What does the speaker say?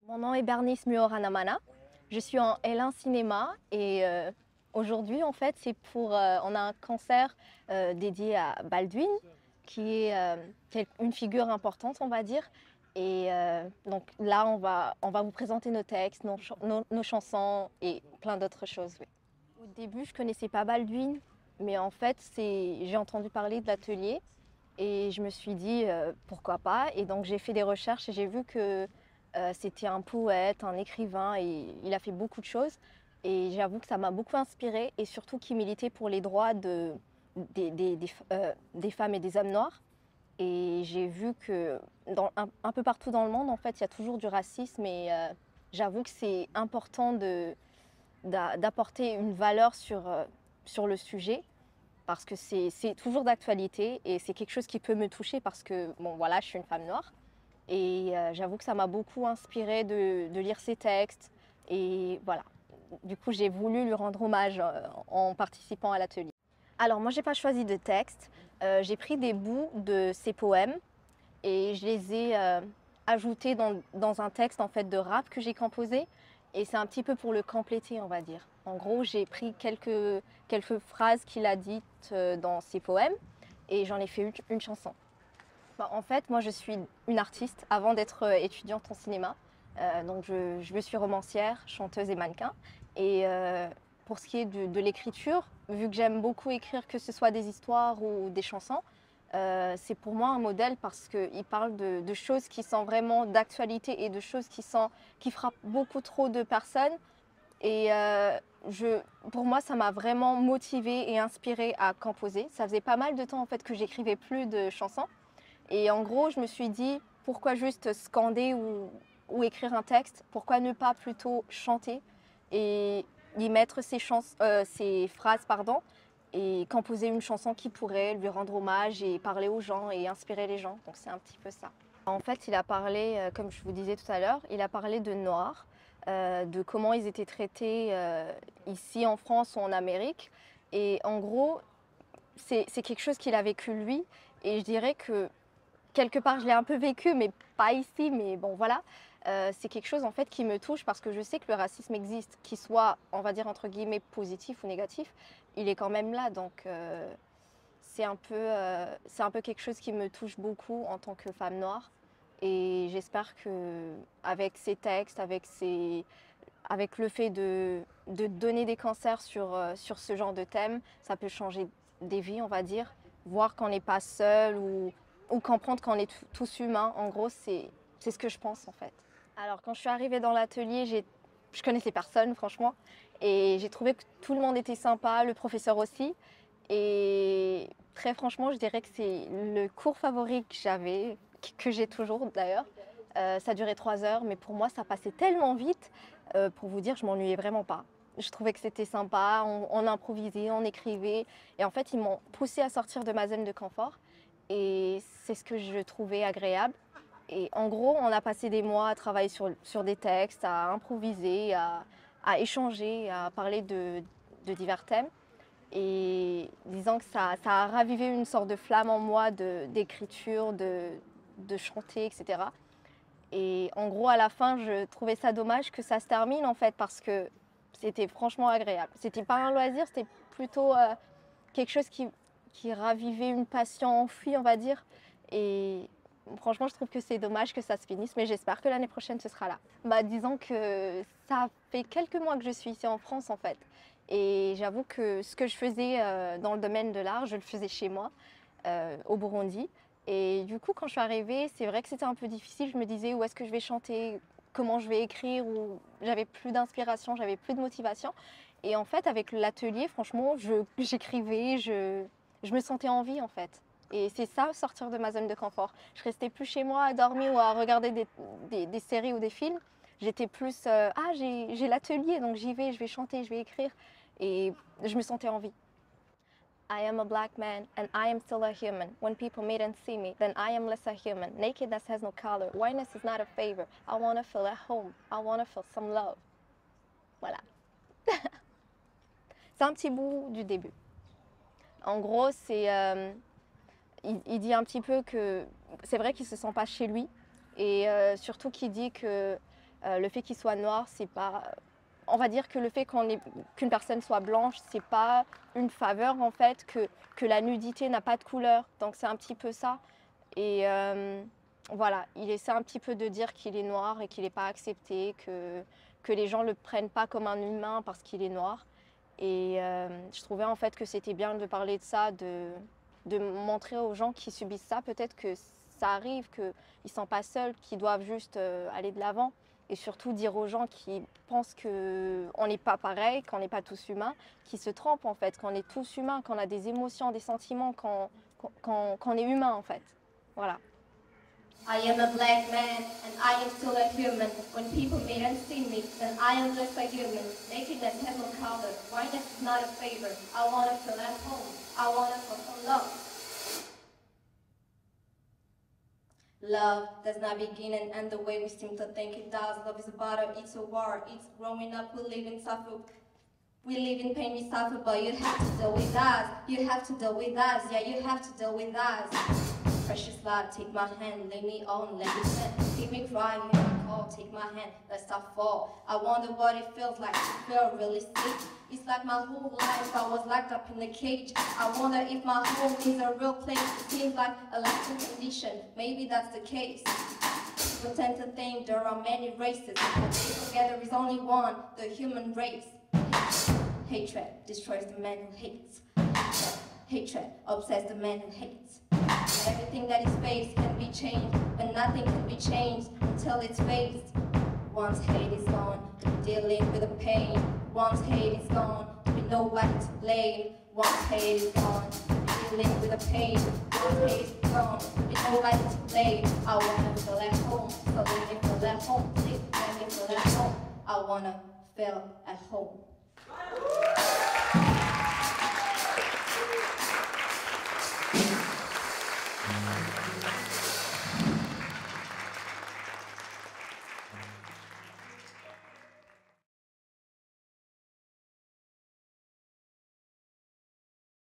Mon nom est Bernice Muoranamana. Je suis en L1 cinéma et aujourd'hui, en fait, on a un concert dédié à Baldwin, qui est une figure importante, on va dire. Et donc là, on va vous présenter nos textes, nos chansons et plein d'autres choses. Oui. Au début, je ne connaissais pas Baldwin, mais en fait, j'ai entendu parler de l'atelier et je me suis dit pourquoi pas. Et donc j'ai fait des recherches et j'ai vu que c'était un poète, un écrivain et il a fait beaucoup de choses. Et j'avoue que ça m'a beaucoup inspirée et surtout qu'il militait pour les droits des femmes et des hommes noirs. Et j'ai vu que un peu partout dans le monde, en fait, il y a toujours du racisme et j'avoue que c'est important d'apporter une valeur sur le sujet parce que c'est toujours d'actualité et c'est quelque chose qui peut me toucher parce que, bon, voilà, je suis une femme noire. Et j'avoue que ça m'a beaucoup inspirée de lire ses textes. Et voilà, du coup, j'ai voulu lui rendre hommage en participant à l'atelier. Alors, moi, j'ai pas choisi de texte. J'ai pris des bouts de ses poèmes et je les ai ajoutés dans un texte en fait de rap que j'ai composé. Et c'est un petit peu pour le compléter, on va dire. En gros, j'ai pris quelques phrases qu'il a dites dans ses poèmes et j'en ai fait une chanson. Bah, en fait, moi, je suis une artiste avant d'être étudiante en cinéma. Donc, je me suis romancière, chanteuse et mannequin. Et pour ce qui est de l'écriture, vu que j'aime beaucoup écrire, que ce soit des histoires ou des chansons, c'est pour moi un modèle parce qu'il parle de choses qui sont vraiment d'actualité et de choses qui frappent beaucoup trop de personnes. Et pour moi, ça m'a vraiment motivée et inspirée à composer. Ça faisait pas mal de temps en fait que j'écrivais plus de chansons. Et en gros, je me suis dit, pourquoi juste scander ou écrire un texte? Pourquoi ne pas plutôt chanter et y mettre ses phrases, pardon, et composer une chanson qui pourrait lui rendre hommage et parler aux gens et inspirer les gens. Donc c'est un petit peu ça. En fait, il a parlé, comme je vous disais tout à l'heure, il a parlé de Noirs, de comment ils étaient traités ici en France ou en Amérique. Et en gros, c'est quelque chose qu'il a vécu lui. Et je dirais que quelque part, je l'ai un peu vécu, mais pas ici, mais bon, voilà. C'est quelque chose en fait qui me touche parce que je sais que le racisme existe, qu'il soit, on va dire entre guillemets, positif ou négatif, il est quand même là. Donc c'est un peu quelque chose qui me touche beaucoup en tant que femme noire. Et j'espère que avec ces textes, avec le fait de donner des concerts sur ce genre de thème, ça peut changer des vies, on va dire. Voir qu'on n'est pas seul ou comprendre qu'on est tous humains. En gros, c'est ce que je pense en fait. Alors, quand je suis arrivée dans l'atelier, je connaissais personne, franchement. Et j'ai trouvé que tout le monde était sympa, le professeur aussi. Et très franchement, je dirais que c'est le cours favori que j'avais, que j'ai toujours d'ailleurs. Ça durait 3 heures, mais pour moi, ça passait tellement vite. Pour vous dire, je m'ennuyais vraiment pas. Je trouvais que c'était sympa, on improvisait, on écrivait. Et en fait, ils m'ont poussé à sortir de ma zone de confort. Et c'est ce que je trouvais agréable. Et en gros, on a passé des mois à travailler sur des textes, à improviser, à échanger, à parler de divers thèmes. Et disons que ça a ravivé une sorte de flamme en moi d'écriture, de chanter, etc. Et en gros, à la fin, je trouvais ça dommage que ça se termine en fait parce que c'était franchement agréable. C'était pas un loisir, c'était plutôt quelque chose qui ravivait une passion enfouie, on va dire. Et franchement, je trouve que c'est dommage que ça se finisse, mais j'espère que l'année prochaine, ce sera là. Bah, disons que ça fait quelques mois que je suis ici en France, en fait. Et j'avoue que ce que je faisais dans le domaine de l'art, je le faisais chez moi, au Burundi. Et du coup, quand je suis arrivée, c'est vrai que c'était un peu difficile. Je me disais où est-ce que je vais chanter, comment je vais écrire, ou j'avais plus d'inspiration, j'avais plus de motivation. Et en fait, avec l'atelier, franchement, j'écrivais, je me sentais en vie en fait. Et c'est ça, sortir de ma zone de confort. Je restais plus chez moi à dormir ou à regarder des séries ou des films. J'étais plus, ah, j'ai l'atelier, donc j'y vais, je vais chanter, je vais écrire. Et je me sentais en vie. I am a black man and I am still a human. When people meet and see me, then I am less a human. Nakedness has no color. Whiteness is not a favor. I wanna feel at home. I wanna feel some love. Voilà. C'est un petit bout du début. En gros, il dit un petit peu que c'est vrai qu'il se sent pas chez lui et surtout qu'il dit que Le fait qu'il soit noir, c'est pas... On va dire que le fait qu'une personne soit blanche, c'est pas une faveur en fait, que la nudité n'a pas de couleur. Donc c'est un petit peu ça. Et voilà, il essaie un petit peu de dire qu'il est noir et qu'il n'est pas accepté, que les gens ne le prennent pas comme un humain parce qu'il est noir. Et je trouvais en fait que c'était bien de parler de ça, de montrer aux gens qui subissent ça, peut-être que ça arrive, qu'ils ne sont pas seuls, qu'ils doivent juste aller de l'avant. Et surtout dire aux gens qui pensent qu'on n'est pas pareil, qu'on n'est pas tous humains, qui se trompent en fait, qu'on est tous humains, qu'on a des émotions, des sentiments, qu'on est humain en fait. Voilà. I am a black man, and I am still a human. When people meet and see me, then I am just a human. Nakedness has no color, whiteness is not a favor. I wanna feel at home, I wanna feel some love. Love does not begin and end the way we seem to think it does. Love is a battle, it's a war, it's growing up, we live in suffer. We live in pain, we suffer, but you have to deal with us. You have to deal with us, yeah, you have to deal with us. Precious love, take my hand, lay me on, let me stand. Keep me crying, hear me call, take my hand, let's stop fall. I wonder what it feels like to feel really sick. It's like my whole life I was locked up in a cage. I wonder if my home is a real place. It seems like a lasting condition, maybe that's the case. We tend to think there are many races, but they forget there is only one, the human race. Hatred destroys the man who hates. Hatred obsesses the man who hates. Everything that is faced can be changed, but nothing can be changed until it's faced. Once hate is gone, dealing with the pain. Once hate is gone, we nobody to blame. Once hate is gone, dealing with the pain. Once hate is gone, we nobody to blame. I wanna feel at home, so let me feel at home. Please let me feel at home. I wanna feel at home.